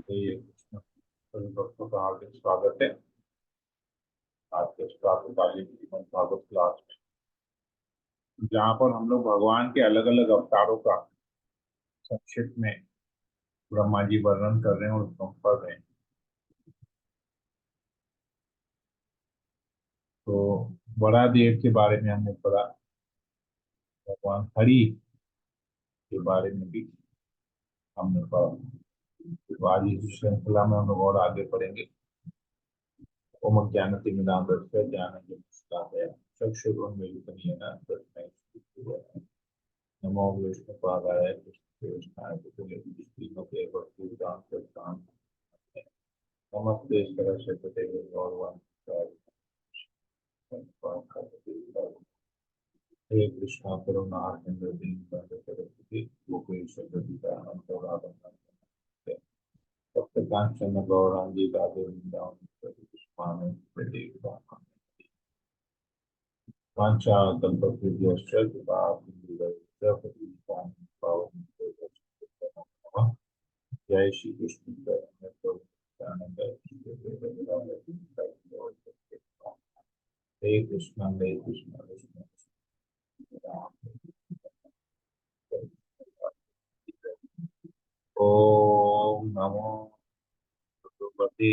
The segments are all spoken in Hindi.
ये सभी भक्तों का हार्दिक स्वागत है आज के प्रातःकालीन श्रीमद् भागवत क्लास में, जहाँ पर हम लोग भगवान के अलग अलग अवतारों का संक्षिप्त में ब्रह्मा जी वर्णन कर रहे हैं और उसको हम पढ़ रहे हैं। तो बड़ा देव के बारे में हमने पढ़ा, भगवान हरि के बारे में भी हमने पढ़ा। तो आज इस श्रृंखला में हम लोग और आगे पढ़ेंगे। ओम ज्ञानतिमिरान्धस्य ज्ञानञ्जनशलाकया चक्षुरुन्मीलितं येन तस्मै श्रीगुरवे नमो विष्णुपादाय कृष्णप्रेष्ठाय भूतले भक्तिवेदान्त नमस्ते सरस्वती गौरवाणी हे कृष्णा करुणा सिंधु दीनबंधु सरस्वती गोपेश गीतानंद राधा सप्त कांचन गौरांगी राधे वृंदावन पुष्पाणि प्रदीप वांछा कल्पतरुभ्यश्च कृपा सिन्धुभ्यश्च पतितानां पावनेभ्यो जय श्री कृष्ण नित्यानंद हरे कृष्ण कृष्ण राम ओम नमो भगवते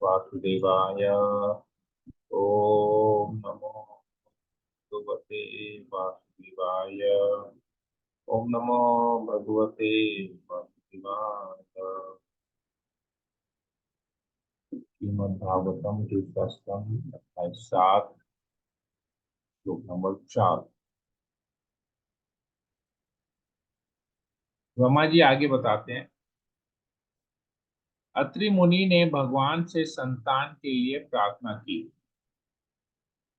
वासुदेवाय। ओम नमो भगवते वासुदेवाय। ओम नमो भगवते वासुदेवाय। श्रीमद्भागवतम तीर्थस्थम 7 श्लोक नंबर 4। ब्रह्मा जी आगे बताते हैं, अत्रि मुनि ने भगवान से संतान के लिए प्रार्थना की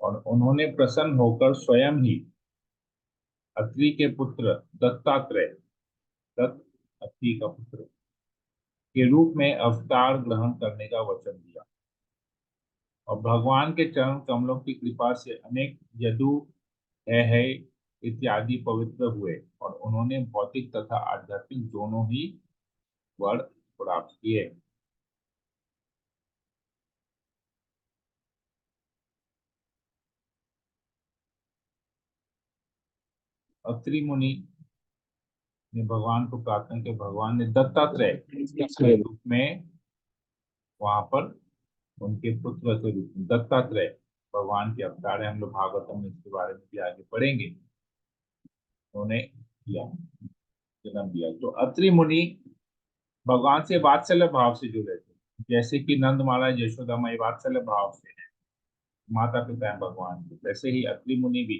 और उन्होंने प्रसन्न होकर स्वयं ही अत्रि के पुत्र दत्तात्रेय, दत्त अत्रि का पुत्र के रूप में अवतार ग्रहण करने का वचन दिया और भगवान के चरण कमलों की कृपा से अनेक यदु है इत्यादि पवित्र हुए और उन्होंने भौतिक तथा आध्यात्मिक दोनों ही वर प्राप्त किए। अत्रि मुनि ने भगवान को प्रार्थना की, भगवान ने दत्तात्रेय के रूप में वहां पर उनके पुत्र के रूप में दत्तात्रेय भगवान के अवतार है। हम लोग भागवतम में इसके बारे में भी आगे पढ़ेंगे। उन्होंने किया, जन्म दिया। तो अत्रि मुनि भगवान से वात्सल्य भाव से जुड़े थे, जैसे कि नंद महाराज यशोदा माई वात्सल्य भाव से है, माता पिता है भगवान के, वैसे ही अत्रि मुनि भी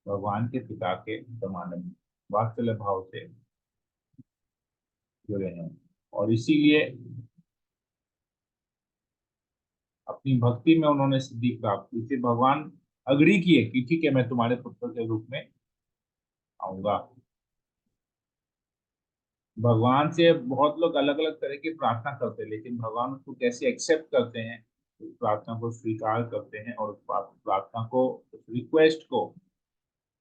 भगवान के पिता के समान वात्सल्य भाव से जुड़े हैं और इसीलिए अपनी भक्ति में उन्होंने सिद्धि प्राप्त की थी। भगवान अग्री किए कि ठीक है, मैं तुम्हारे पुत्र के रूप में आऊंगा। भगवान से बहुत लोग अलग अलग तरह की प्रार्थना करते हैं, लेकिन भगवान उसको कैसे एक्सेप्ट करते हैं, उस प्रार्थना को स्वीकार करते हैं और उस प्रार्थना को, उस रिक्वेस्ट को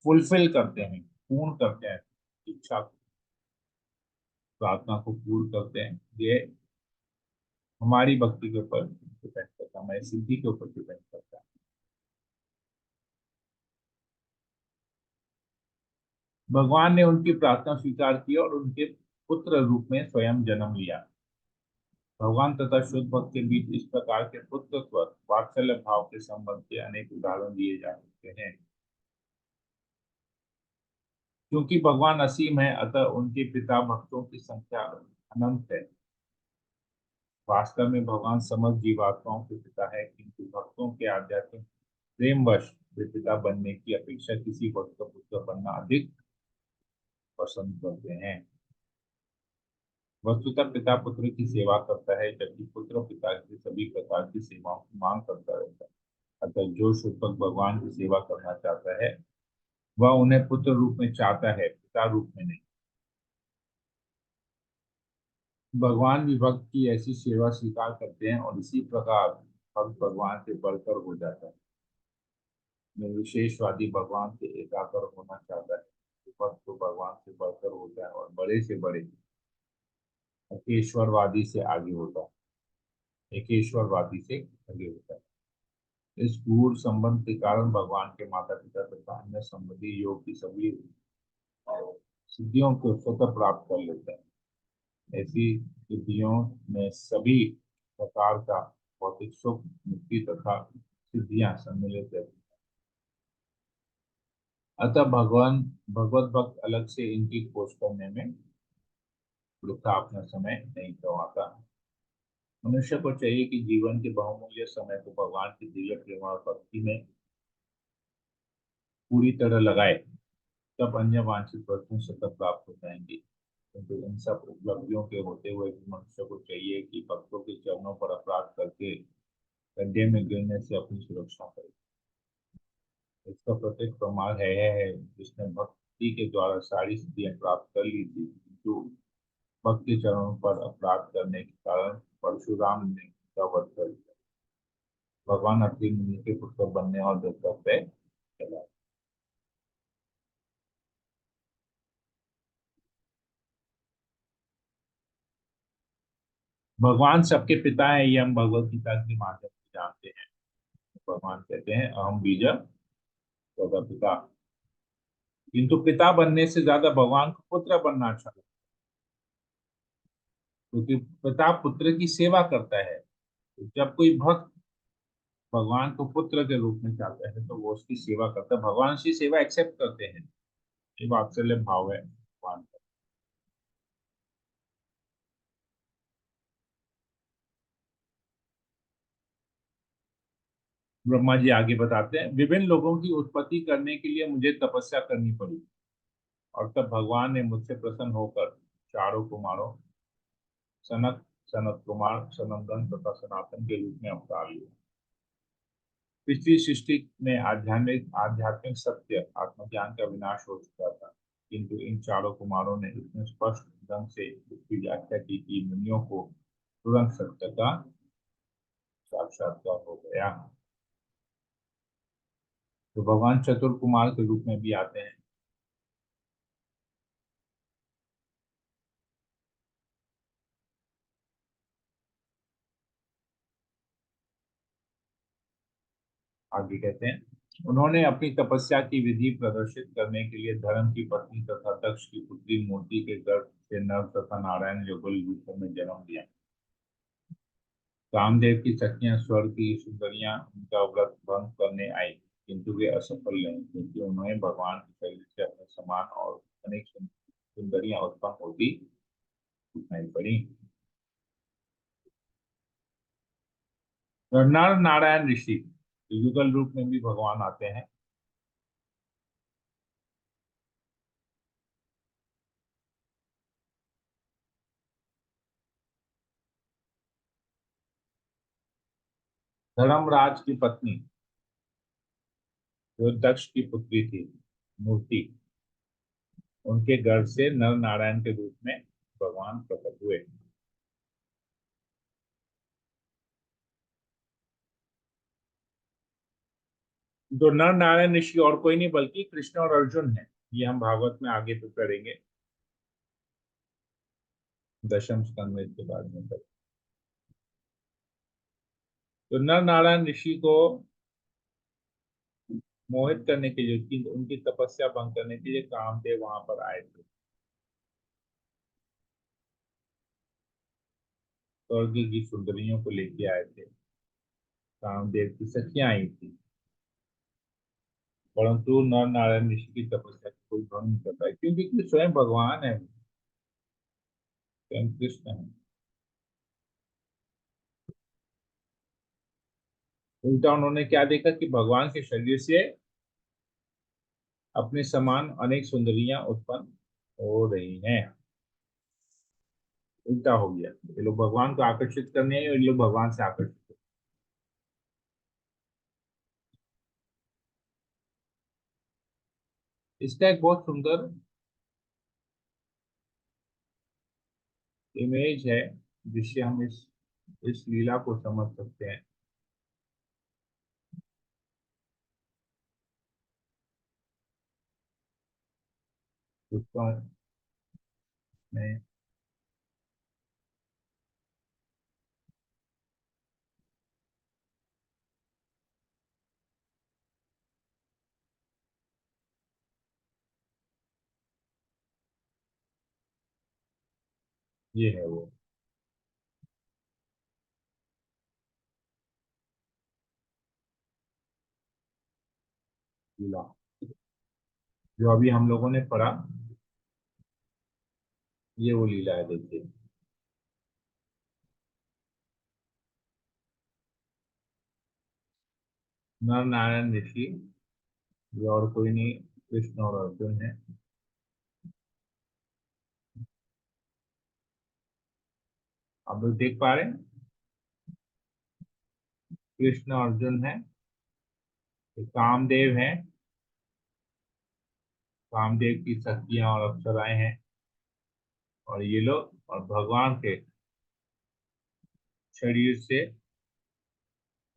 फुलफिल करते हैं, पूर्ण करते हैं, इच्छा प्रार्थना को पूर्ण करते हैं। ये हमारी भक्ति के ऊपर डिपेंड करता है, हमारी सिद्धि के ऊपर डिपेंड करता है। भगवान ने उनकी प्रार्थना स्वीकार की और उनके पुत्र रूप में स्वयं जन्म लिया। भगवान तथा शुद्ध भक्त के बीच इस प्रकार के पुत्रत्व वात्सल्य भाव के संबंध के अनेक उदाहरण दिए जा सकते हैं। क्योंकि भगवान असीम है, अतः उनके पिता भक्तों की संख्या अनंत है। वास्तव में भगवान समस्त जीवात्माओं के पिता है, किंतु भक्तों के आध्यात्मिक प्रेमवश वे पिता बनने की अपेक्षा किसी भक्त का पुत्र बनना अधिक पसंद करते हैं। वस्तुतः पिता पुत्र की सेवा करता है, जबकि पुत्र पिता की सभी प्रकार की सेवाओं की मांग करता रहता है। अतः जो शुद्ध भक्त भगवान की सेवा करना चाहता है, वह उन्हें पुत्र रूप में चाहता है, पिता रूप में नहीं। भगवान भी भक्त की ऐसी सेवा स्वीकार करते हैं और इसी प्रकार भक्त भगवान से बढ़कर हो जाता है। विशेषवादी भगवान से एकाकर होना चाहता है, तो भक्त तो भगवान से बढ़कर होता है और बड़े से बड़े एकेश्वरवादी से आगे होता है, एकेश्वरवादी से आगे होता है। इस गूढ़ संबंध के कारण भगवान के माता पिता तथा अन्य संबंधी योग की सभी सिद्धियों को स्वतः प्राप्त कर लेते हैं। ऐसी सिद्धियों में सभी प्रकार का भौतिक सुख, मुक्ति तथा सिद्धियां सम्मिलित रहती हैं। अतः भगवान भगवत भक्त अलग से इनकी खोज करने में वृथा अपना समय नहीं गंवाता। मनुष्य को चाहिए कि जीवन के बहुमूल्य समय को भगवान की दिव्य प्रेम और भक्ति में पूरी तरह लगाए, तब अन्य वांछित वस्तुएं सतत प्राप्त हो जाएंगी। किंतु इन सब उपलब्धियों के होते हुए भी मनुष्य को चाहिए कि भक्तों के चरणों पर अपराध करके गड्ढे में गिरने से अपनी सुरक्षा करे। इसका प्रत्येक प्रमाण है जिसने भक्ति के द्वारा सारी सिद्धियां प्राप्त कर ली थी, किंतु भक्त के चरणों पर अपराध करने के कारण परशुराम ने उसका वध कर दिया। भगवान अत्रि मुनि के पुत्र बनने और दत्तक पे चला। भगवान सबके पिता है, ये हम भगवत गीता के माध्यम से जानते हैं। भगवान कहते हैं अहम बीज तथा पिता, किंतु पिता बनने से ज्यादा भगवान को पुत्र बनना अच्छा लगता है, क्योंकि पिता पुत्र की सेवा करता है। तो जब कोई भक्त भगवान को पुत्र के रूप में चाहता है तो वो उसकी सेवा करता है, भगवान उसकी सेवा एक्सेप्ट करते हैं। ये वात्सल्य भाव है भगवान का। ब्रह्मा जी आगे बताते हैं, विभिन्न लोगों की उत्पत्ति करने के लिए मुझे तपस्या करनी पड़ी, और तब भगवान ने मुझसे प्रसन्न होकर चारों कुमारों सनक, सनत कुमार, सनंदन तथा सनातन के रूप में अवतार लिया। पिछली सृष्टि में आध्यात्मिक आध्यात्मिक सत्य आत्मज्ञान का विनाश हो चुका था, किंतु इन चारों कुमारों ने इतने स्पष्ट ढंग से इसकी व्याख्या की कि मुनियों को तुरंत सत्य का साक्षात्कार हो गया। तो भगवान चतुर कुमार के रूप में भी आते हैं। आगे कहते हैं, उन्होंने अपनी तपस्या की विधि प्रदर्शित करने के लिए धर्म की पत्नी तथा दक्ष की पुत्री मूर्ति के गर्भ से नर तथा नारायण युगल रूपों में जन्म लिया। कामदेव की सखियां स्वर्ग की सुंदरियां उनका व्रत भंग करने आई, किंतु वे असफल रहे, क्योंकि उन्हें भगवान के शरीर से अपने समान और अनेक सुंदरियां उत्पन्न होती दिखाई पड़ी। नर नारायण ऋषि युगल रूप में भी भगवान आते हैं। धर्मराज की पत्नी जो दक्ष की पुत्री थी मूर्ति, उनके गर्भ से नर नारायण के रूप में भगवान प्रकट हुए। जो नर नारायण ऋषि और कोई नहीं बल्कि कृष्ण और अर्जुन है। ये हम भागवत में आगे तो करेंगे, दशम स्कंद में इसके बाद में करेंगे। तो नर नारायण ऋषि को मोहित करने के लिए, उनकी तपस्या भंग करने के लिए कामदेव वहां पर आए थे। स्वर्ग की सुंदरियों को लेके आए थे। कामदेव की सखियां आई थी, परंतु नर नारायण ऋषि की तपस्या को कोई भंग नहीं कर पाए, क्योंकि स्वयं भगवान है, स्वयं कृष्ण है। उल्टा उन्होंने क्या देखा कि भगवान के शरीर से अपने समान अनेक सुंदरियां उत्पन्न हो रही हैं। उल्टा हो गया, ये लोग भगवान को आकर्षित करने हैं और ये लोग भगवान से आकर्षित हैं। इसका एक बहुत सुंदर इमेज है, जिससे हम इस लीला को समझ सकते हैं। पुष्पों में ये है वो। लीला जो अभी हम लोगों ने पढ़ा, ये वो लीला है, देखिए। नर नारायण ऋषि, ये और कोई नहीं, कृष्ण और अर्जुन है। आप लोग देख पा रहे हैं, कृष्ण अर्जुन है, ये कामदेव है, कामदेव की शक्तियां और अप्सराएं हैं, और ये लोग, और भगवान के शरीर से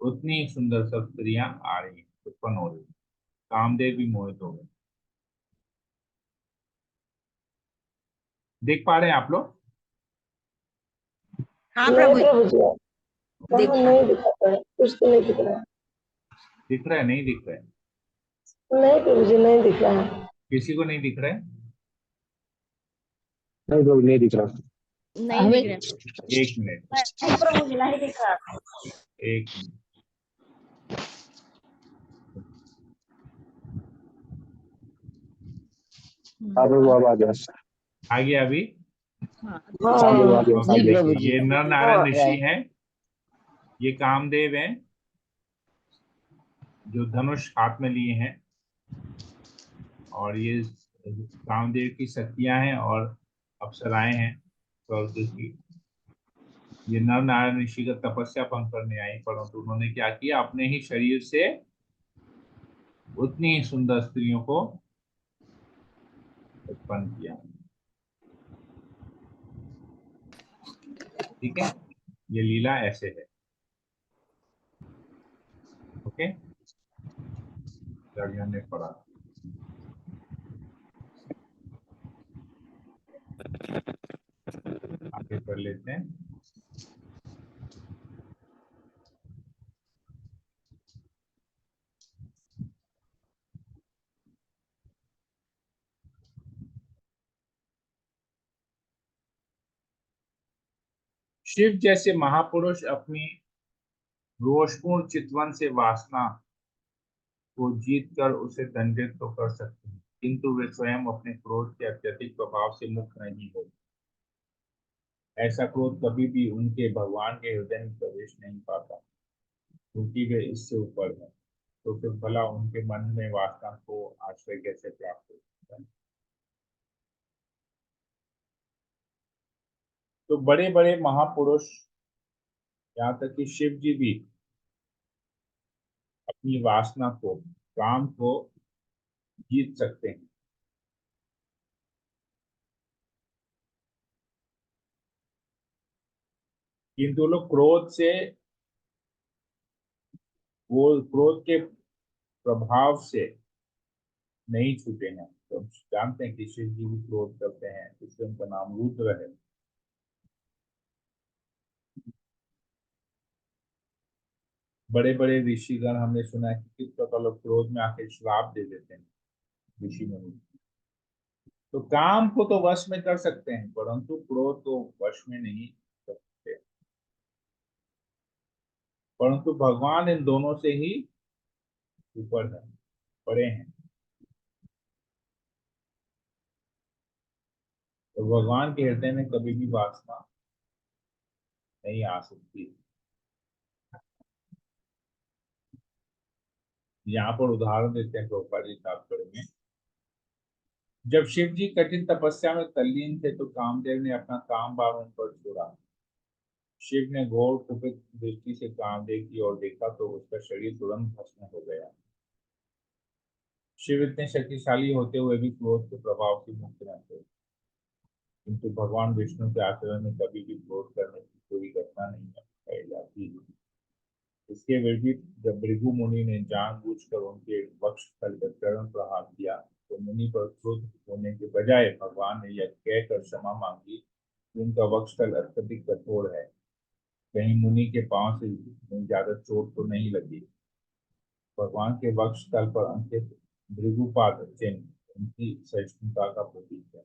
उतनी ही सुंदर सब स्त्रियां आ रही हैं, उत्पन्न हो रही हैं। कामदेव भी मोहित हो गए। देख पा रहे हैं आप लोग? हाँ नहीं प्रभु जी, प्रभु जी, देख वहाँ पा नहीं दिखाता है, कुछ तो नहीं दिख रहा है। दिख रहा है, नहीं दिख रहा है? नहीं प्रभु जी, नहीं दिख रहा है। किसी को नहीं दिख रहा है? नहीं प्रभु नहीं दिख रहा। नहीं हमें दिख रहे। एक मिनट, नहीं प्रभु जी, नहीं दिख रहा। एक मिनट। हाँ प्रभु अब आ गया। आ गया अभी? हाँ हाँ प्रभु आ हाँ गया, अब आ जी गया। प्रभु देखिए, जी। ये नर हाँ नारायण ऋषि हैं, ये कामदेव हैं, जो धनुष हाथ में लिए हैं, और ये कामदेव की शक्तियां हैं और अप्सराएं हैं स्वर्ग की। ये नर नारायण ऋषि का तपस्या भंग करने आई, परंतु उन्होंने क्या किया, अपने ही शरीर से उतनी ही सुंदर स्त्रियों को उत्पन्न किया। ठीक है, ये लीला ऐसे है। ओके, जब हमने पढ़ा। आगे पढ़ लेते हैं। शिव जैसे महापुरुष अपनी रोषपूर्ण चितवन से वासना को जीत कर उसे दंडित तो कर सकते हैं, किंतु वे स्वयं अपने क्रोध के अत्यधिक प्रभाव से मुक्त नहीं होते। ऐसा क्रोध कभी भी उनके भगवान के हृदय में प्रवेश नहीं पाता, क्योंकि वे इससे ऊपर है। तो फिर भला उनके मन में वासना को आश्रय कैसे प्राप्त हो सकता है? तो बड़े बड़े महापुरुष, यहाँ तक कि शिव जी भी अपनी वासना को, काम को जीत सकते हैं, किंतु वो लोग क्रोध से, वो क्रोध के प्रभाव से नहीं छूटे हैं। तो हम जानते हैं कि शिव जी भी क्रोध करते हैं, इसलिए उनका नाम रुद्र है। बड़े बड़े ऋषिगण, हमने सुना है कि किस प्रकार लोग क्रोध में आके श्राप दे देते हैं ऋषि मुनि। तो काम को तो वश में कर सकते हैं, परंतु क्रोध को वश में नहीं कर सकते। परंतु भगवान इन दोनों से ही ऊपर है, बड़े हैं। तो भगवान के हृदय में कभी भी वासना नहीं आ सकती। यहाँ पर उदाहरण देते हैं प्रभुपाद जी तात्पर्य में। जब शिव जी कठिन तपस्या में तल्लीन थे, तो कामदेव ने अपना काम भार उन पर छोड़ा। शिव ने घोर कुपित दृष्टि से कामदेव की ओर देखा, तो उसका शरीर तुरंत भस्म हो गया। शिव इतने शक्तिशाली होते हुए भी क्रोध के प्रभाव से मुक्त न थे, किंतु भगवान विष्णु के आचरण में कभी भी क्रोध करने की कोई घटना नहीं पाई जाती। इसके विपरीत जब भृगु मुनि ने जानबूझकर उनके वक्ष स्थल पर चरण प्रहार किया, तो मुनि पर क्रोध होने के बजाय भगवान ने यह कहकर क्षमा मांगी कि उनका वक्ष स्थल अत्यधिक कठोर है, कहीं मुनि के पांव से ज्यादा चोट तो नहीं लगी। भगवान के वक्ष स्थल पर अंकित भृगुपाद चिन्ह उनकी सहिष्णुता का प्रतीक है।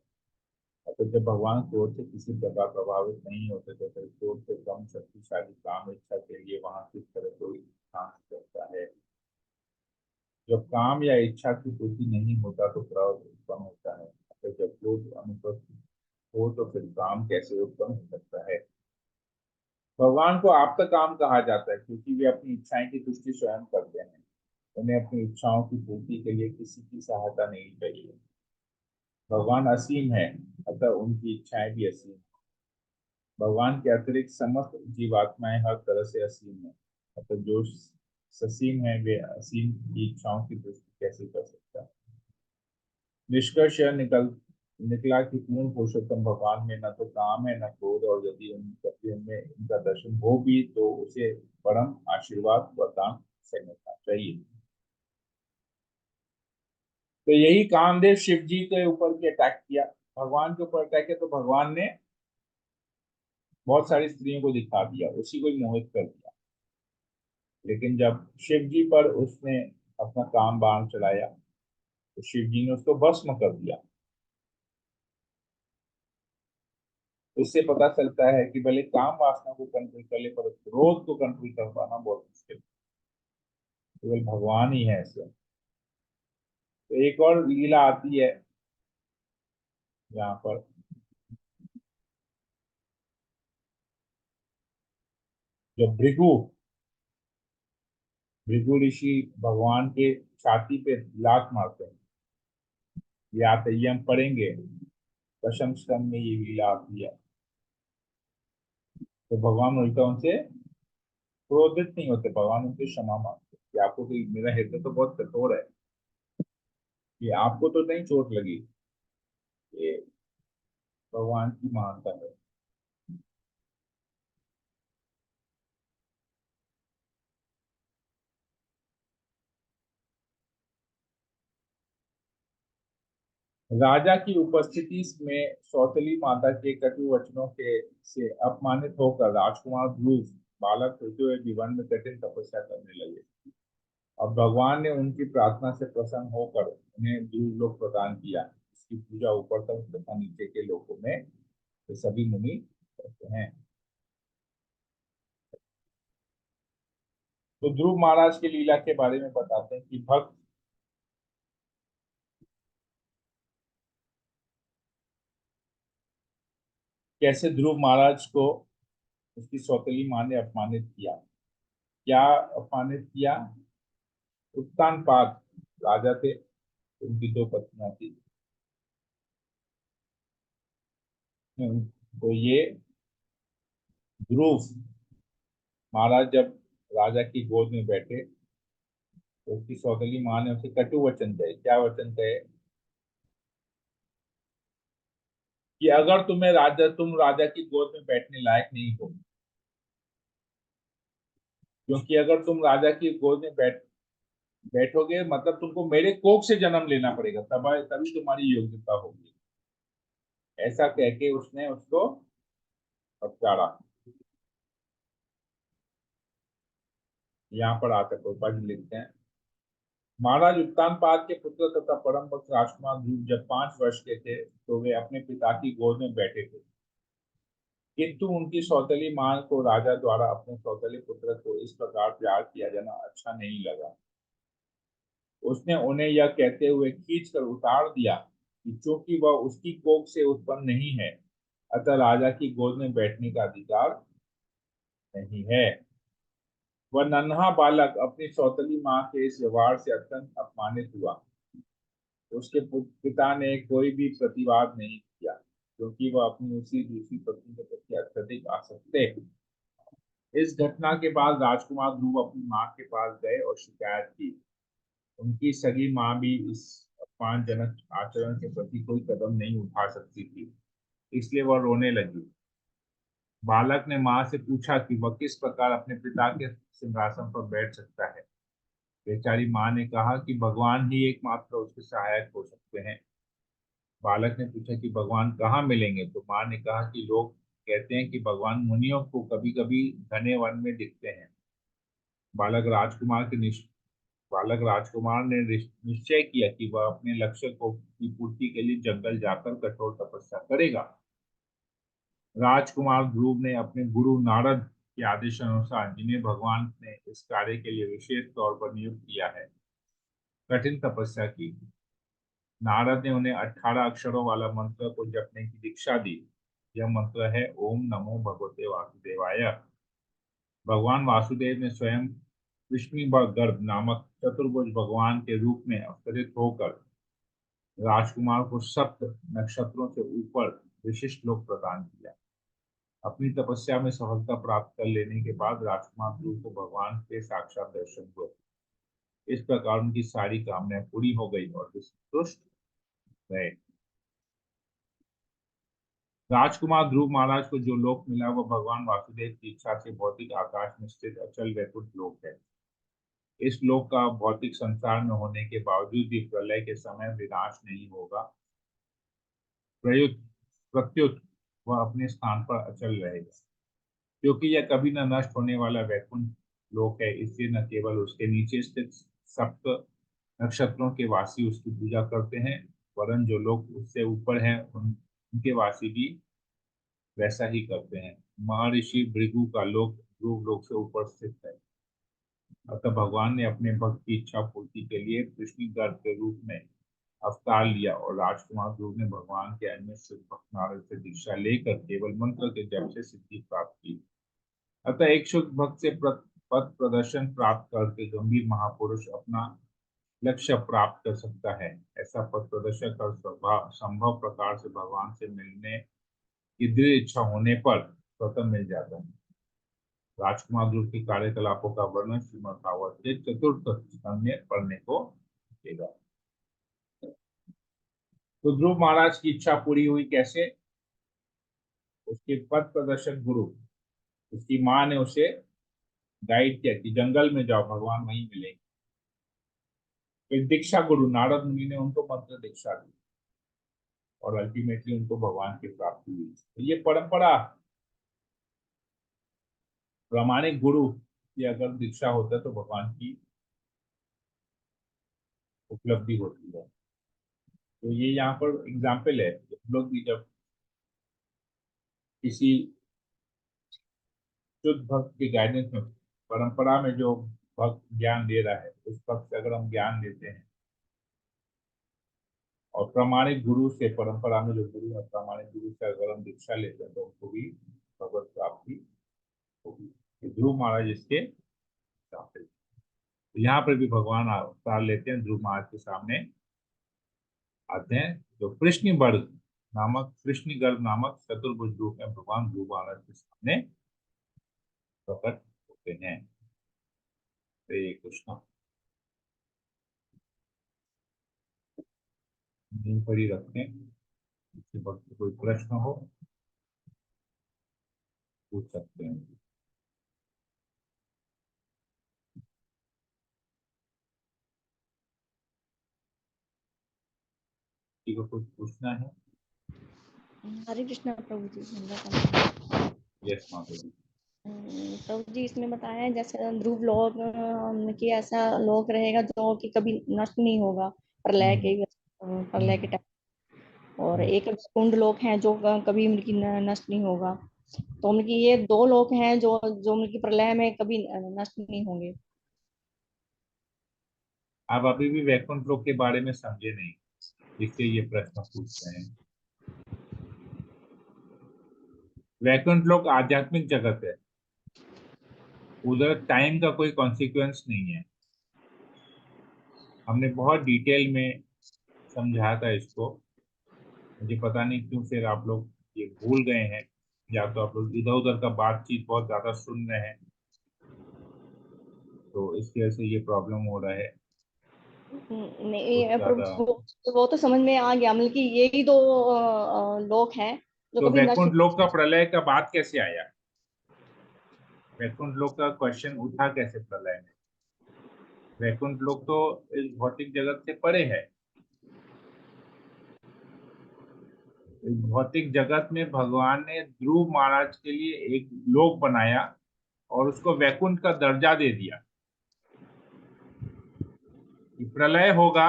तो जब भगवान क्रोध से किसी प्रकार प्रभावित नहीं होते तो फिर क्रोध से कम शक्तिशाली काम इच्छा के लिए वहां किस तरह कोई काम करता है। जब काम या इच्छा की पूर्ति नहीं होता तो क्रोध उत्पन्न होता है, तो जब क्रोध अनुपस्थित हो तो फिर काम कैसे उत्पन्न हो सकता है। भगवान को आप्त काम कहा जाता है क्योंकि वे अपनी इच्छाएं की तुष्टि स्वयं करते हैं। उन्हें अपनी इच्छाओं की पूर्ति के लिए किसी की सहायता नहीं चाहिए। भगवान असीम है, अतः उनकी इच्छाएं भी असीम। भगवान के अतिरिक्त समस्त जीवात्माएं हर तरह से असीम है, अतः जो ससीम है वे असीम की इच्छाओं की पूर्ति कैसे कर सकता है। निष्कर्ष यह निकला कि पूर्ण पुरुषोत्तम भगवान में न तो काम है न क्रोध, और यदि उनमें इनका दर्शन हो भी तो उसे परम आशीर्वाद वरदान समझना चाहिए। तो यही कामदेव शिव जी के ऊपर भी अटैक किया, भगवान के ऊपर अटैक किया, तो भगवान ने बहुत सारी स्त्रियों को दिखा दिया, उसी को ही मोहित कर दिया। लेकिन जब शिव जी पर उसने अपना काम बाण चलाया तो शिव जी ने उसको भस्म कर दिया। इससे पता चलता है कि भले काम वासना को कंट्रोल कर ले पर क्रोध को कंट्रोल कर पाना बहुत मुश्किल है, केवल भगवान ही है ऐसे। तो एक और लीला आती है यहाँ पर, जब भृगु ऋषि भगवान के छाती पे लात मारते हैं, ये आते ही हम पढ़ेंगे, दशम स्कंद में ये लीला आती है। तो भगवान उल्टा उनसे क्रोधित नहीं होते, भगवान उनसे क्षमा मांगते कि आपको तो, मेरा हृदय तो बहुत कठोर है, कि आपको तो नहीं चोट लगी, ये भगवान की महानता है। राजा की उपस्थिति में सौतेली माता के कटु वचनों के से अपमानित होकर राजकुमार ध्रुव बालक होते हुए जीवन में कठिन तपस्या करने लगे। और भगवान ने उनकी प्रार्थना से प्रसन्न होकर उन्हें ध्रुव लोक प्रदान किया। इसकी पूजा ऊपर तक तथा नीचे के लोकों में ये सभी मुनि करते हैं। तो ध्रुव महाराज की लीला के बारे में बताते हैं कि भक्त कैसे ध्रुव महाराज को उसकी सौतेली मां ने अपमानित किया। क्या अपमानित किया? उत्तानपाद राजा थे, उनकी दो पत्नियां थी। तो ये ध्रुव महाराज जब राजा की गोद में बैठे तो उसकी सौतेली मां ने उसे कटु वचन कहे। क्या वचन कहे? कि अगर तुम राजा की गोद में बैठने लायक नहीं हो, क्योंकि अगर तुम राजा की गोद में बैठोगे मतलब तुमको मेरे कोख से जन्म लेना पड़ेगा, तभी तुम्हारी योग्यता होगी। ऐसा कह के उसने उसको अपचारा। यहाँ पर आकर गोपा जी लिखते हैं, महाराज उत्तानपाद के पुत्र तथा परम भक्त राजकुमार ध्रुव जब 5 वर्ष के थे तो वे अपने पिता की गोद में बैठे थे, किंतु उनकी सौतेली मां को राजा द्वारा अपने सौतेले पुत्र को इस प्रकार प्यार किया जाना अच्छा नहीं लगा। उसने उन्हें यह कहते हुए खींच कर उतार दिया कि चूंकि वह उसकी कोख से उत्पन्न नहीं है, अतः राजा की गोद में बैठने का अधिकार नहीं है। वह नन्हा बालक अपनी सौतेली मां के इस व्यवहार से अत्यंत अपमानित हुआ। उसके पिता ने कोई भी प्रतिवाद नहीं किया, क्योंकि वह अपनी उसी दूसरी पत्नी के प्रति अत्यधिक आसक्त थे। इस घटना के बाद राजकुमार ध्रुव अपनी मां के पास गए और शिकायत की। उनकी सगी मां भी इस अपमानजनक आचरण के प्रति कोई कदम नहीं उठा सकती थी, इसलिए वह रोने लगी। बालक ने मां से पूछा कि वह किस प्रकार अपने पिता के सिंहासन पर बैठ सकता है। बेचारी मां ने कहा कि भगवान ही एकमात्र उसके सहायक हो सकते हैं। बालक ने पूछा कि भगवान कहाँ मिलेंगे, तो मां ने कहा कि लोग कहते हैं कि भगवान मुनियों को कभी कभी घने वन में दिखते हैं। बालक राजकुमार के बालक राजकुमार ने निश्चय किया कि वह अपने लक्ष्य को की पूर्ति के लिए जंगल जाकर कठोर तपस्या करेगा। राजकुमार ध्रुव ने अपने गुरु नारद के आदेश अनुसार, जिन्हें भगवान ने इस कार्य के लिए विशेष तौर पर नियुक्त किया है, कठिन तपस्या की। नारद ने उन्हें 18 अक्षरों वाला मंत्र को जपने की दीक्षा दी। यह मंत्र है ओम नमो भगवते वासुदेवाय। भगवान वासुदेव ने स्वयं विष्णु नामक चतुर्भुज भगवान के रूप में अवतरित होकर राजकुमार को सप्त नक्षत्रों से ऊपर विशिष्ट लोक प्रदान किया। अपनी तपस्या में सफलता प्राप्त कर लेने के बाद राजकुमार ध्रुव को भगवान के साक्षात दर्शन हुए। इस प्रकार उनकी सारी कामनाएं पूरी हो गई और वे संतुष्ट रहे। राजकुमार ध्रुव महाराज को जो लोक मिला वह भगवान वासुदेव की इच्छा से भौतिक आकाश में स्थित अचल वैकुंठ लोक है। इस लोक का भौतिक संसार में होने के बावजूद भी प्रलय के समय विनाश नहीं होगा। प्रत्युत वह अपने स्थान पर अचल रहेगा। क्योंकि यह कभी न नष्ट होने वाला वैकुंठ लोक है, इसलिए न केवल उसके नीचे स्थित सप्त नक्षत्रों के वासी उसकी पूजा करते हैं, वरन जो लोग उससे ऊपर हैं उनके वासी भी वैसा ही करते हैं। महर्षि भृगु का लोक ध्रुव लोक से ऊपर स्थित है। अतः भगवान ने अपने भक्त की इच्छा पूर्ति के लिए कृष्ण गर्भ के रूप में अवतार लिया और राजकुमार ध्रुव ने भगवान के अन्य शुद्ध भक्त नारद से दीक्षा लेकर केवल मंत्र के जप से सिद्धि प्राप्त की। अतः एक शुद्ध भक्त से पथ प्रदर्शन प्राप्त करके गंभीर महापुरुष अपना लक्ष्य प्राप्त कर सकता है। ऐसा पथ प्रदर्शन कर संभव प्रकार से भगवान से मिलने की दृढ़ इच्छा होने पर स्वतः मिल जाता है। राजकुमार ध्रुव के कार्यकलापों का वर्णन श्रीमद् भागवत के चतुर्थ स्कंध में पढ़ने को मिलेगा। तो ध्रुव महाराज की इच्छा पूरी हुई कैसे? उसके पथ प्रदर्शक गुरु, उसकी माँ ने उसे गाइड किया कि जंगल में जाओ, भगवान वहीं मिलेंगे। फिर दीक्षा गुरु नारद मुनि ने उनको मंत्र दीक्षा दी और अल्टीमेटली उनको भगवान की प्राप्ति हुई। तो ये परंपरा, प्रामाणिक गुरु की अगर दीक्षा होता है तो भगवान की उपलब्धि होती है। तो ये यहाँ पर एग्जाम्पल है। हम लोग भी जब किसी शुद्ध भक्त के गाइडेंस में, परंपरा में जो भक्त ज्ञान दे रहा है उस भक्त से अगर हम ज्ञान लेते हैं और प्रामाणिक गुरु से, परंपरा में जो गुरु है प्रामाणिक गुरु से अगर हम दीक्षा लेते हैं तो उनको भी भगवत प्राप्ति होगी। ध्रुव महाराज इसके एग्जाम्पल। तो यहाँ पर भी भगवान अवतार लेते हैं, ध्रुव महाराज के सामने आते हैं। तो कृष्ण गर्भ नामक चतुर्भुज रूप में भगवान ध्रुव महाराज के सामने प्रकट होते हैं। हरे कृष्ण। नींद पड़ी रखते हैं। किसी वक्त कोई प्रश्न हो पूछ सकते हैं। किसी को कुछ पूछना है? हरे कृष्णा प्रभु जी। यस माता जी। प्रभु जी, इसमें बताया है जैसे ध्रुव लोक कि ऐसा लोक रहेगा जो कि कभी नष्ट नहीं होगा प्रलय के टाइम, और एक कुंड लोक है जो कभी उनकी नष्ट नहीं होगा। तो उनकी ये दो लोक हैं जो जो उनकी प्रलय में कभी नष्ट नहीं होंगे। आप अभी भी वैकुंठ लोक के बारे में समझे नहीं, इसलिए ये प्रश्न पूछ रहे हैं। वैकुंठ लोक आध्यात्मिक जगत है, उधर टाइम का कोई कॉन्सिक्वेंस नहीं है। हमने बहुत डिटेल में समझाया था इसको। मुझे पता नहीं क्यों फिर आप लोग ये भूल गए हैं, या तो आप लोग इधर उधर का बातचीत बहुत ज्यादा सुन रहे हैं, तो इसकी वजह से ये प्रॉब्लम हो रहा है। नहीं कुछ प्रभु ज्यादा। जी, वो तो समझ में आ गया, मतलब कि यही दो लोक हैं जो तो कभी नष्ट। वैकुंठ लोक का प्रलय का बात कैसे आया? वैकुंठ लोक का क्वेश्चन उठा कैसे प्रलय में? वैकुंठ लोक तो इस भौतिक जगत से परे है। इस भौतिक जगत में भगवान ने ध्रुव महाराज के लिए एक लोक बनाया और उसको वैकुंठ का दर्जा दे दिया कि प्रलय होगा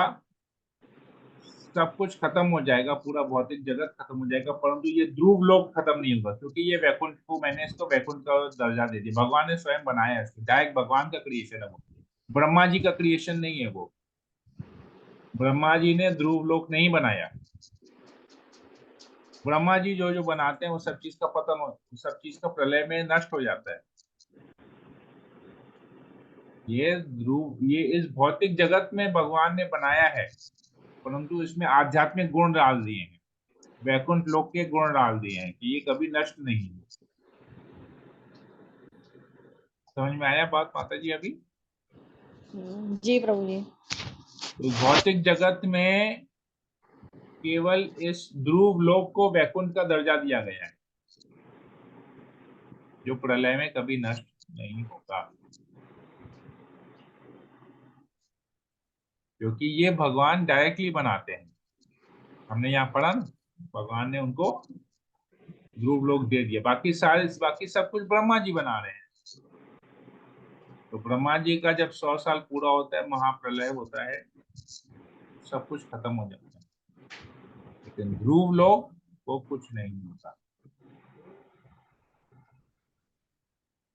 सब कुछ खत्म हो जाएगा, पूरा भौतिक जगत खत्म हो जाएगा, परंतु ये ध्रुव लोक खत्म नहीं होगा, क्योंकि ये वैकुंठ को, मैंने इसको वैकुंठ का दर्जा दे दिया। भगवान ने स्वयं बनाया है इसको, डायरेक्ट भगवान का क्रिएशन है वो, ब्रह्मा जी का क्रिएशन नहीं है वो। ब्रह्मा जी ने ध्रुव लोक नहीं बनाया। ब्रह्मा जी जो जो बनाते हैं वो सब चीज का पतन हो, सब चीज का प्रलय में नष्ट हो जाता है। ये ध्रुव, ये इस भौतिक जगत में भगवान ने बनाया है, परंतु इसमें आध्यात्मिक गुण डाल दिए हैं, वैकुंठ लोक के गुण डाल दिए हैं कि ये कभी नष्ट नहीं है। समझ में आया बात माता जी अभी? जी प्रभु जी। इस भौतिक जगत में केवल इस ध्रुव लोक को वैकुंठ का दर्जा दिया गया है, जो प्रलय में कभी नष्ट नहीं होगा, क्योंकि ये भगवान डायरेक्टली बनाते हैं। हमने यहाँ पढ़ा ना, भगवान ने उनको ध्रुव लोक दे दिया, बाकी सब कुछ ब्रह्मा जी बना रहे हैं। तो ब्रह्मा जी का जब 100 साल पूरा होता है, महाप्रलय होता है, सब कुछ खत्म हो जाता है, लेकिन ध्रुव लोक वो कुछ नहीं होता।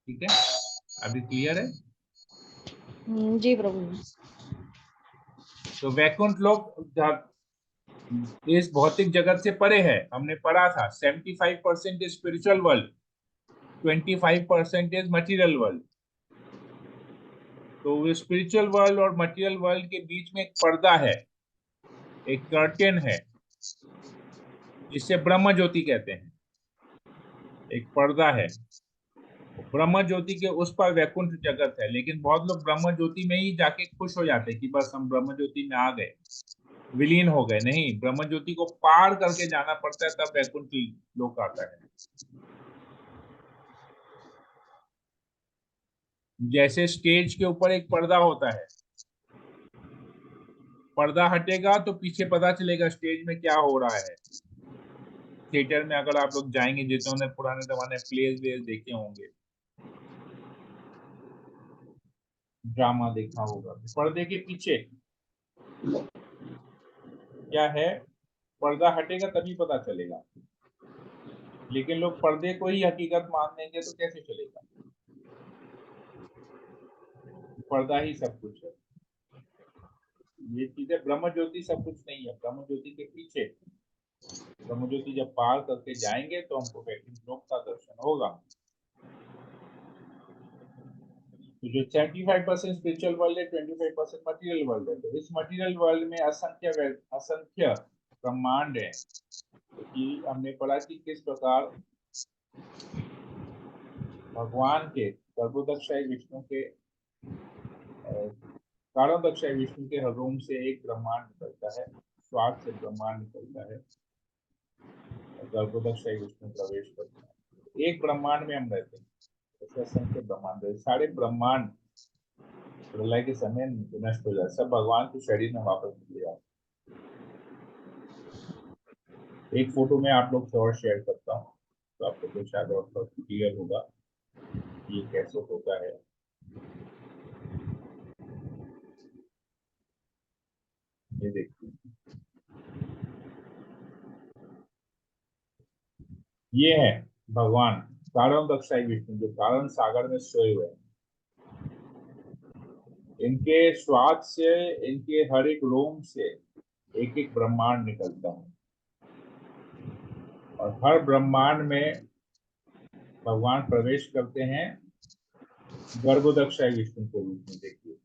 ठीक है, अभी क्लियर है? जी प्रभु जी। तो वैकुंठ लोक इस भौतिक जगत से परे है। हमने पढ़ा था 75% is spiritual world, 25% is material world. तो स्पिरिचुअल वर्ल्ड और मटेरियल वर्ल्ड के बीच में एक पर्दा है, एक कर्टेन है, जिसे ब्रह्म ज्योति कहते हैं। एक पर्दा है, ब्रह्म ज्योति के उस पर वैकुंठ जगत है। लेकिन बहुत लोग ब्रह्म ज्योति में ही जाके खुश हो जाते हैं कि बस हम ब्रह्म ज्योति में आ गए, विलीन हो गए। नहीं, ब्रह्म ज्योति को पार करके जाना पड़ता है, तब वैकुंठ लोक आता है। जैसे स्टेज के ऊपर एक पर्दा होता है, पर्दा हटेगा तो पीछे पता चलेगा स्टेज में क्या हो रहा है। थिएटर में अगर आप लोग जाएंगे, जिन्होंने पुराने जमाने प्लेज वेज देखे होंगे, ड्रामा देखा होगा, तो पर्दे के पीछे क्या है, पर्दा हटेगा तभी पता चलेगा। लेकिन लोग पर्दे को ही हकीकत मान लेंगे तो कैसे चलेगा? पर्दा ही सब कुछ है। ये चीजें, ब्रह्म ज्योति सब कुछ नहीं है। ब्रह्म ज्योति के पीछे, ब्रह्म ज्योति जब पार करके जाएंगे तो हमको वैकुंठ लोक का दर्शन होगा। तो जो 75% स्पिरिचुअल वर्ल्ड है, 25% मटेरियल वर्ल्ड है। तो इस मटेरियल वर्ल्ड में असंख्य ब्रह्मांड है। कि हमने पढ़ा कि किस प्रकार भगवान के गर्भोदक्षाई विष्णु के कारणोदक्षाई विष्णु के हृदय से एक ब्रह्मांड निकलता है, स्वाद से ब्रह्मांड निकलता है, और गर्भोदक्षाई विष्णु प्रवेश करता है। एक ब्रह्मांड में हम रहते हैं, ऐसे असंख्य ब्रह्मांड है। सारे ब्रह्मांड प्रलय के समय नष्ट हो जाए, सब भगवान के शरीर में वापस मिल जाए। एक फोटो में आप लोग से और शेयर करता हूँ, तो आप लोग को शायद और क्लियर होगा ये कैसे होता है। ये देखिए, ये है भगवान कारण दक्षाई विष्णु, जो कारण सागर में सोए हुए हैं। इनके स्वाद से, इनके हर एक रोम से एक एक ब्रह्मांड निकलता है, और हर ब्रह्मांड में भगवान प्रवेश करते हैं गर्भोदक्षाई विष्णु के रूप में। देखिए,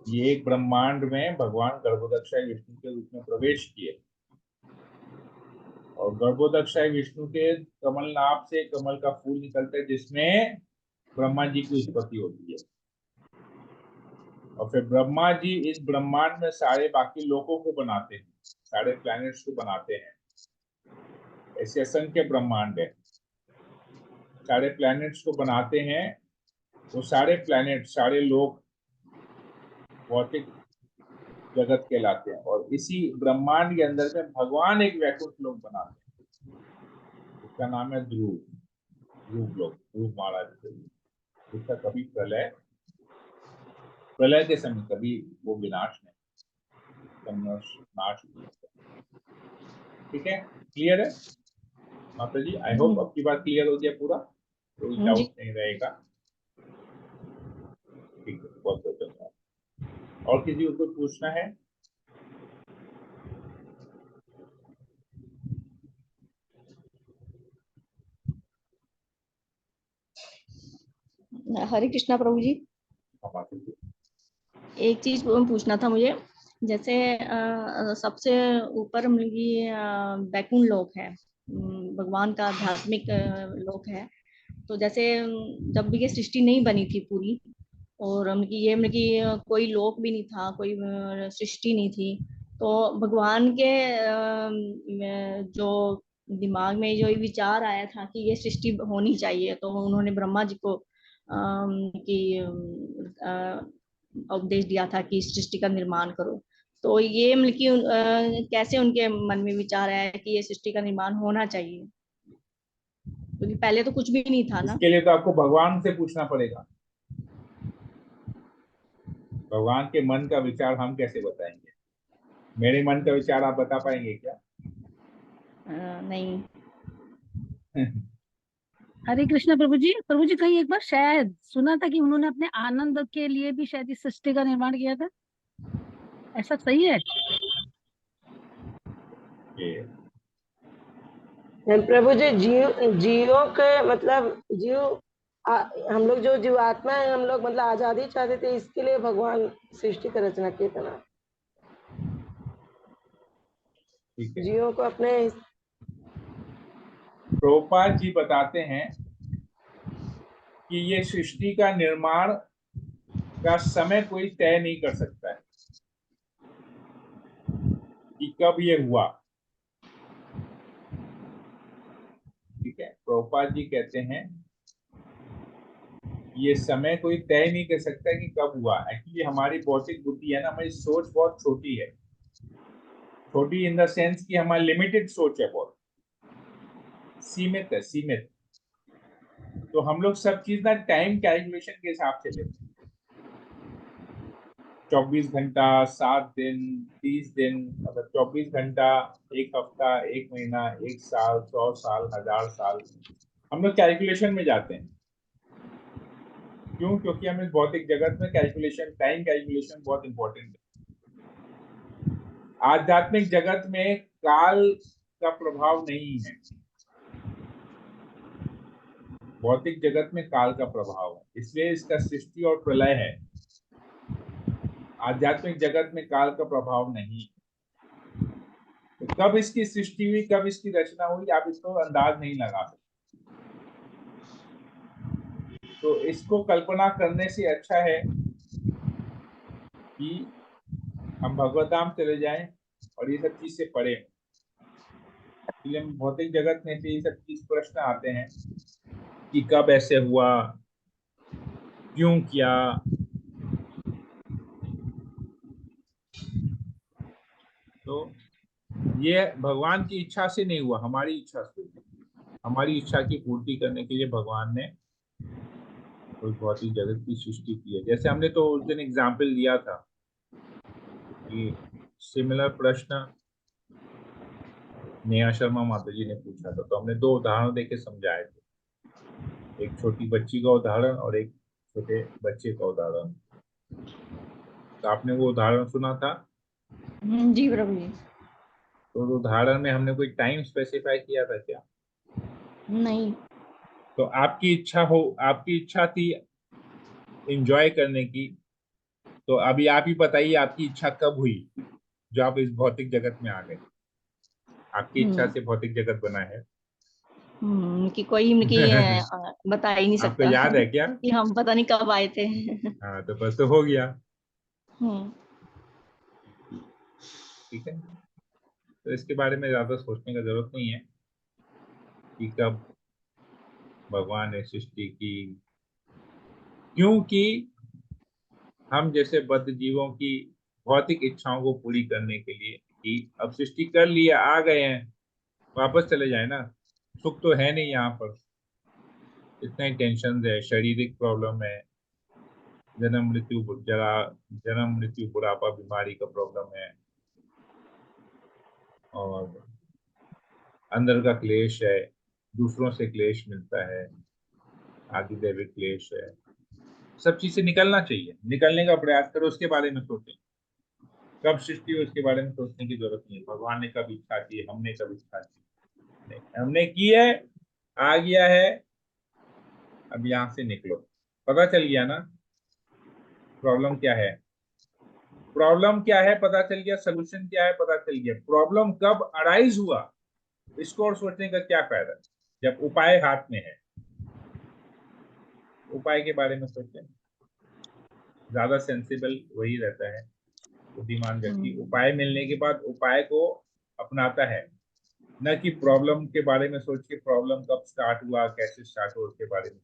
ये एक ब्रह्मांड में भगवान गर्भोदक्षाई विष्णु के रूप में प्रवेश किए, और गर्भोदक्षाई विष्णु के कमल नाभ से कमल का फूल निकलता है, जिसमें ब्रह्मा जी की उत्पत्ति होती है। और फिर ब्रह्मा जी इस ब्रह्मांड में सारे बाकी लोगों को बनाते हैं, सारे प्लैनेट्स को बनाते हैं। ऐसे असंख्य ब्रह्मांड है, सारे प्लैनेट्स को बनाते हैं। वो सारे प्लैनेट, सारे लोग भौतिक जगत कहलाते हैं, और इसी ब्रह्मांड के अंदर में भगवान एक वैकुंठ लोक बनाते हैं, उसका नाम है ध्रुव, ध्रुव लोक, ध्रुव महाराज। उसका कभी प्रलय के समय कभी वो विनाश नहीं, का नाश किया। ठीक है, क्लियर है माता जी? आई होप आपकी बात क्लियर हो गया पूरा, कोई जी। डाउट नहीं रहेगा। ठीक है, बहुत बहुत धन्यवाद। और किसी को कुछ पूछना है? हरे कृष्णा प्रभु जी। हाँ, माता जी। एक चीज पूछना था मुझे, जैसे सबसे ऊपर मतलब कि बैकुंठ लोक है, भगवान का आध्यात्मिक लोक है। तो जैसे जब भी ये सृष्टि नहीं बनी थी पूरी, और मतलब कि ये मतलब कि कोई लोक भी नहीं था, कोई सृष्टि नहीं थी, तो भगवान के जो दिमाग में जो ये विचार आया था कि ये सृष्टि होनी चाहिए, तो उन्होंने ब्रह्मा जी को उपदेश दिया था कि इस सृष्टि का निर्माण करो। तो ये मतलब कि कैसे उनके मन में विचार आया कि ये सृष्टि का निर्माण होना चाहिए, क्योंकि पहले तो कुछ भी नहीं था ना। इसके लिए तो आपको भगवान से पूछना पड़ेगा। भगवान के मन का विचार हम कैसे बताएंगे? मेरे मन का विचार आप बता पाएंगे क्या? नहीं। हरे कृष्णा प्रभु जी कहीं एक बार शायद सुना था कि उन्होंने अपने आनंद के लिए भी शायद इस सृष्टि का निर्माण किया था, ऐसा सही है? ये प्रभु जी, जीवों के मतलब हम लोग जो जीवात्मा है, हम लोग मतलब आजादी चाहते थे, इसके लिए भगवान सृष्टि का रचना किया था ना, ठीक है। जीवों को अपने। प्रभुपाद जी बताते हैं कि ये सृष्टि का निर्माण का समय कोई तय नहीं कर सकता है कि कब ये हुआ। ठीक है, प्रभुपाद जी कहते हैं ये समय कोई तय नहीं कर सकता कि कब हुआ। एक्चुअली हमारी भौतिक बुद्धि है ना, हमारी सोच बहुत छोटी है। छोटी इन द सेंस कि हमारी लिमिटेड सोच है, बहुत सीमित है, सीमित। तो हम लोग सब चीज ना टाइम कैलकुलेशन के हिसाब से लेते हैं। 24 घंटा, 7 दिन, 30 दिन, मतलब 24 घंटा, एक हफ्ता, एक महीना, एक साल, 100 साल, 1000 साल, हम लोग कैलकुलेशन में जाते हैं। क्यों? क्योंकि हम इस भौतिक जगत में कैलकुलेशन, टाइम कैलकुलेशन बहुत इंपॉर्टेंट है। आध्यात्मिक जगत में काल का प्रभाव नहीं है, भौतिक जगत में काल का प्रभाव है, इसलिए इसका सृष्टि और प्रलय है। आध्यात्मिक जगत में काल का प्रभाव नहीं। तो कब इसकी सृष्टि हुई, कब इसकी रचना हुई, आप इसको अंदाज नहीं लगा सकते। तो इसको कल्पना करने से अच्छा है कि हम भगवत धाम चले जाएं और ये सब चीज से पढ़े। इसलिए हम भौतिक जगत में से ये सब चीज प्रश्न आते हैं कि कब ऐसे हुआ, क्यों किया। तो ये भगवान की इच्छा से नहीं हुआ, हमारी इच्छा से। हमारी इच्छा की पूर्ति करने के लिए भगवान ने उस भौतिक जगत की सृष्टि की है। जैसे हमने तो उस दिन एग्जाम्पल दिया था कि सिमिलर प्रश्न नेहा शर्मा माता जी ने पूछा था, तो हमने 2 उदाहरण देके समझाए थे। एक छोटी बच्ची का उदाहरण और एक छोटे बच्चे का उदाहरण। तो आपने वो उदाहरण सुना था? जी प्रभु जी। तो उस उदाहरण में हमने कोई टाइम स्पेसिफाई किया था क्या? नहीं। तो आपकी इच्छा थी एंजॉय करने की। तो अभी आप ही बताइए आपकी इच्छा कब हुई जो आप इस भौतिक जगत में आ गए? आपकी इच्छा हम्म से भौतिक जगत बना है। कि कोई मतलब कि बता ही नहीं आपको सकता याद है क्या? कि हम पता नहीं कब आए थे। हाँ, तो बस तो हो गया। हम्म ठीक है, तो इसके बारे में ज्यादा सोचने का जरूरत नहीं है कि कब भगवान ने सृष्टि की। क्योंकि हम जैसे बद्ध जीवों की भौतिक इच्छाओं को पूरी करने के लिए कि अब सृष्टि कर लिया, आ गए हैं, वापस चले जाए ना। सुख तो है नहीं यहाँ पर, इतना ही टेंशन है, शारीरिक प्रॉब्लम है, जन्म मृत्यु जरा, जन्म मृत्यु बुढ़ापा बीमारी का प्रॉब्लम है, और अंदर का क्लेश है, दूसरों से क्लेश मिलता है, आदि दैविक क्लेश है, सब चीज से निकलना चाहिए। निकलने का प्रयास करो, उसके बारे में सोचें। कब सृष्टि हुई उसके बारे में सोचने की जरूरत नहीं है। भगवान ने कब इच्छा की, हमने कब इच्छा की, नहीं, हमने की है, आ गया है, अब यहां से निकलो। पता चल गया ना प्रॉब्लम क्या है, प्रॉब्लम क्या है पता चल गया, सोल्यूशन क्या है पता चल गया। प्रॉब्लम कब अराइज हुआ इसको और सोचने का क्या फायदा, जब उपाय हाथ में है। उपाय के बारे में सोचें, ज्यादा सेंसिबल वही रहता है, बुद्धिमान व्यक्ति उपाय मिलने के बाद उपाय को अपनाता है, न कि प्रॉब्लम के बारे में सोच के प्रॉब्लम कब स्टार्ट हुआ, कैसे स्टार्ट हुआ उसके बारे में।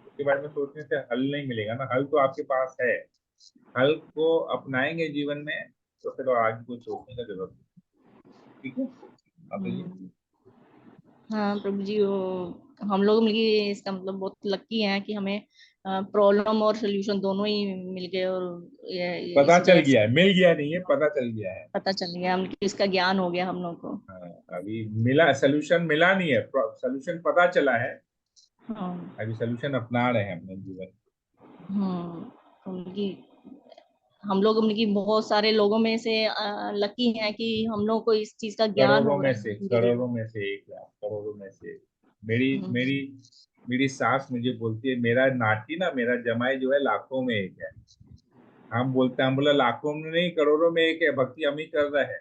उसके बारे में सोचने से हल नहीं मिलेगा ना, हल तो आपके पास है। हल को अपनाएंगे जीवन में तो फिर और आगे कुछ सोचने का जरूरत नहीं। ठीक है, आप बताइए। हाँ प्रभु जी, वो हम लोग मिलके इसका मतलब बहुत लकी हैं कि हमें प्रॉब्लम और सोल्यूशन दोनों ही मिल गए, और पता इस चल वजह से गया है, मिल गया नहीं है, पता चल गया है। पता चल गया, हम इसका ज्ञान हो गया हम लोग को। हाँ, अभी मिला सोल्यूशन, मिला नहीं है, सोल्यूशन पता चला है, हाँ। अभी सोल्यूशन अपना रहे हैं अपने जीवन। उनकी हम लोग उनकी बहुत सारे लोगों में से लकी हैं कि हम लोग को इस चीज का ज्ञान करोड़ों हो में रहा से, है धीरे धीरे। करोड़ों में से एक लाख, करोड़ों में से एक। मेरी हम्म, मेरी मेरी सास मुझे बोलती है, मेरा नाती ना, मेरा जमाई जो है लाखों में एक है। हम बोलते हैं, हम बोला लाखों में नहीं करोड़ों में एक है, भक्ति हम ही कर रहे हैं,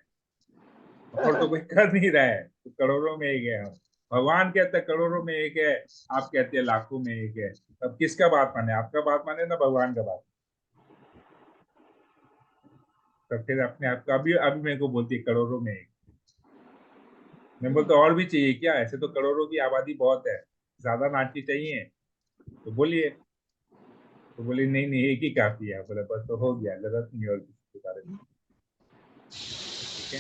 और तो कोई कर नहीं रहा है, तो करोड़ों में एक है हम। भगवान कहते हैं करोड़ों में एक है, आप कहते हैं लाखों में एक है। अब किसका बात माने, आपका बात माने ना भगवान का बात। तो फिर अपने आप का अभी अभी मेरे को बोलती है करोड़ों में एक। मैं बोलता और भी चाहिए क्या, ऐसे तो करोड़ों की आबादी बहुत है, ज्यादा नाटकी चाहिए तो बोलिए। तो बोली नहीं नहीं एक ही काफी है। बोला बस तो हो गया, जरूरत नहीं और किसी के बारे में। ठीक है,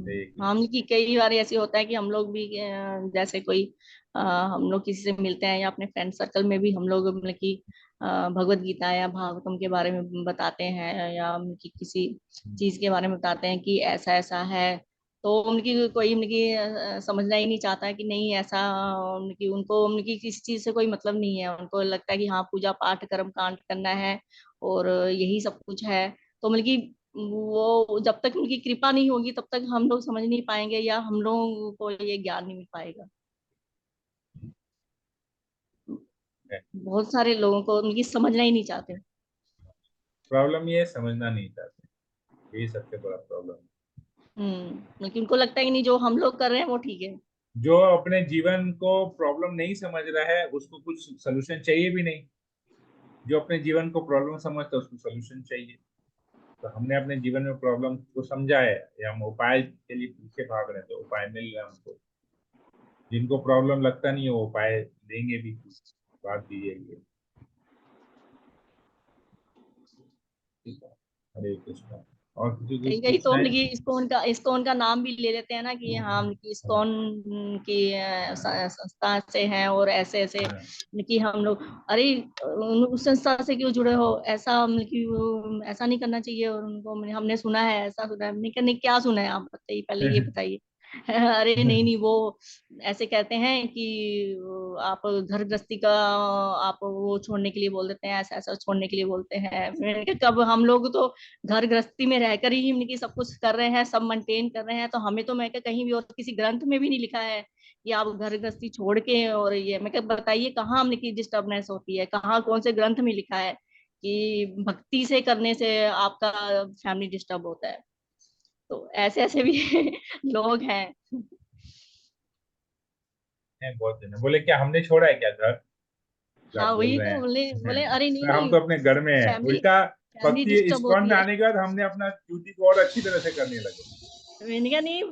तो एक ही। हम की कई बार ऐसे होता है कि हम लोग भी जैसे कोई हम लोग किसी से मिलते हैं या अपने फ्रेंड सर्कल में भी हम लोग मतलब कि भगवत गीता या भागवतम के बारे में बताते हैं, या उनकी किसी चीज के बारे में बताते हैं कि ऐसा ऐसा है, तो उनकी कोई उनकी समझना ही नहीं चाहता है कि नहीं ऐसा। उनकी उनको उनकी किसी चीज से कोई मतलब नहीं है, उनको लगता है कि हाँ पूजा पाठ कर्म कांड करना है और यही सब कुछ है। तो मतलब कि वो जब तक उनकी कृपा नहीं होगी तब तक हम लोग समझ नहीं पाएंगे, या हम लोगों को ये ज्ञान नहीं मिल पाएगा। बहुत सारे लोगों को उनकी समझना ही नहीं चाहते। प्रॉब्लम ये है, समझना नहीं चाहते, यही सबसे बड़ा प्रॉब्लम है। लेकिन उनको लगता है कि नहीं जो हम लोग कर रहे हैं वो ठीक है। जो अपने जीवन को प्रॉब्लम नहीं समझ रहा है उसको कुछ सोल्यूशन चाहिए भी नहीं, जो अपने जीवन को प्रॉब्लम समझता है उसको सोल्यूशन चाहिए। तो हमने अपने जीवन में प्रॉब्लम को समझा है, या हम उपाय के लिए पीछे भाग रहे हैं, तो उपाय मिल रहा है हमको। जिनको प्रॉब्लम लगता नहीं है वो उपाय देंगे भी, बात दीजिए। ठीक है, हरे कृष्णा। और किसी को कहीं कुछ कहीं तो पूछना हम है? लोग इस्कॉन का नाम भी ले लेते हैं ना कि हाँ हम कि इस्कॉन की संस्था से हैं और ऐसे ऐसे हाँ, कि हम लोग, अरे उस संस्था से क्यों जुड़े हो, ऐसा मतलब कि ऐसा नहीं करना चाहिए, और उनको हमने सुना है, ऐसा सुना है। हमने कहा नहीं, क्या सुना है आप बताइए, पहले ये बताइए। अरे नहीं नहीं, वो ऐसे कहते हैं कि आप घर गृहस्थी का आप वो छोड़ने के लिए बोल देते हैं, ऐसा ऐसा छोड़ने के लिए बोलते हैं। मैंने कहा कब, हम लोग तो घर गृहस्थी में रहकर ही इनकी सब कुछ कर रहे हैं, सब मेंटेन कर रहे हैं, तो हमें तो मैं क्या कहीं भी और किसी ग्रंथ में भी नहीं लिखा है कि आप घर गृहस्थी छोड़ के, और ये मैं क्या बताइए कहाँ हमने की डिस्टर्बनेस होती है, कहाँ कौन से ग्रंथ में लिखा है कि भक्ति से करने से आपका फैमिली डिस्टर्ब होता है। तो ऐसे ऐसे भी लोग हैं। बहुत दिन है। बोले क्या हमने छोड़ा है क्या घर, जो आप हाँ बोल वही रहे तो बोले हैं। बोले अरे नहीं तो हम नहीं, तो अपने घर में है फैमिली उल्टा। फैमिली भक्ति डिस्टर्ब इस्कॉन होती में है। आने के बाद हमने अपना ड्यूटी को और अच्छी तरह से करने लगे। मैंने कहा नहीं,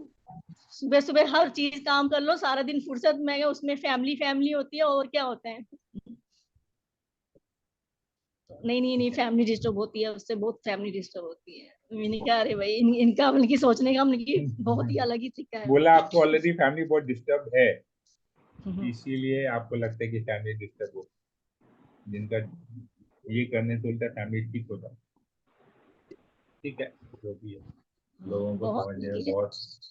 सुबह सुबह हर चीज काम कर लो, सारा दिन फुर्सत में, उसमें फैमिली फैमिली होती है और क्या होता है। नहीं नहीं नहीं, ठीक है, फैमिली डिस्टर्ब होती है, उससे बहुत फैमिली डिस्टर्ब होती है। मैंने कहा अरे भाई इनका मतलब की सोचने का मतलब की बहुत ही अलग ही तरीका है। बोला आपको ऑलरेडी फैमिली बहुत डिस्टर्ब है, हम्म, इसीलिए आपको लगता है कि फैमिली डिस्टर्ब हो। जिनका ये करने से उल्टा फैमिली ठीक होता है। ठीक है, जो भी है। लोगों को बहुत समझने में ये- बहुत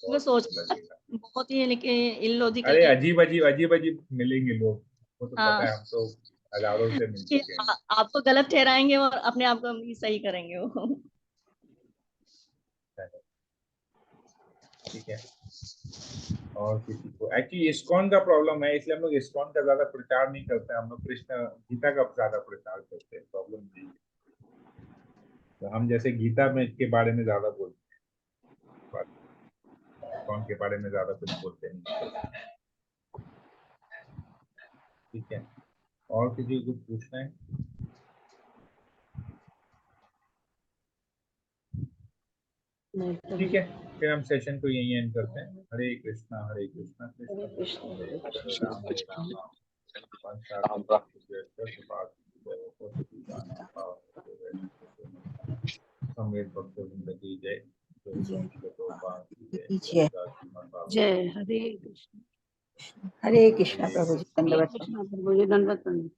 मैं बहुत सोच लगेगा। बहुत ही इलॉजिकल अरे अजीब अजीब अजीब अजीब मिलेंगे लोग, वो तो हाँ पता है, हम तो हजारों से मिल कि चुके हैं। आपको गलत ठहराएंगे और अपने आप को भी सही करेंगे वो। ठीक है, और किसी को एक्चुअली इस्कॉन का प्रॉब्लम है, इसलिए हम लोग इस्कॉन का ज्यादा प्रचार नहीं करते हैं, हम लोग कृष्ण गीता का ज्यादा प्रचार करते हैं, प्रॉब्लम यही है। तो हम जैसे गीता में के बारे में ज्यादा बोलते हैं, इस्कॉन के बारे में ज्यादा कुछ बोलते नहीं। ठीक है, और किसी को कुछ पूछना है? नहीं प्रभु ठीक जी। है, फिर हम सेशन को यहीं एंड करते हैं। हरे कृष्णा हरे कृष्णा कृष्ण कृष्ण हरे हरे कृष्ण हरे राम संवेद भक्त जिंदगी जय जय हरे कृष्ण। हरे कृष्ण प्रभु जी हरे दंडवत कृष्ण प्रभु जी, दंडवत प्रणाम।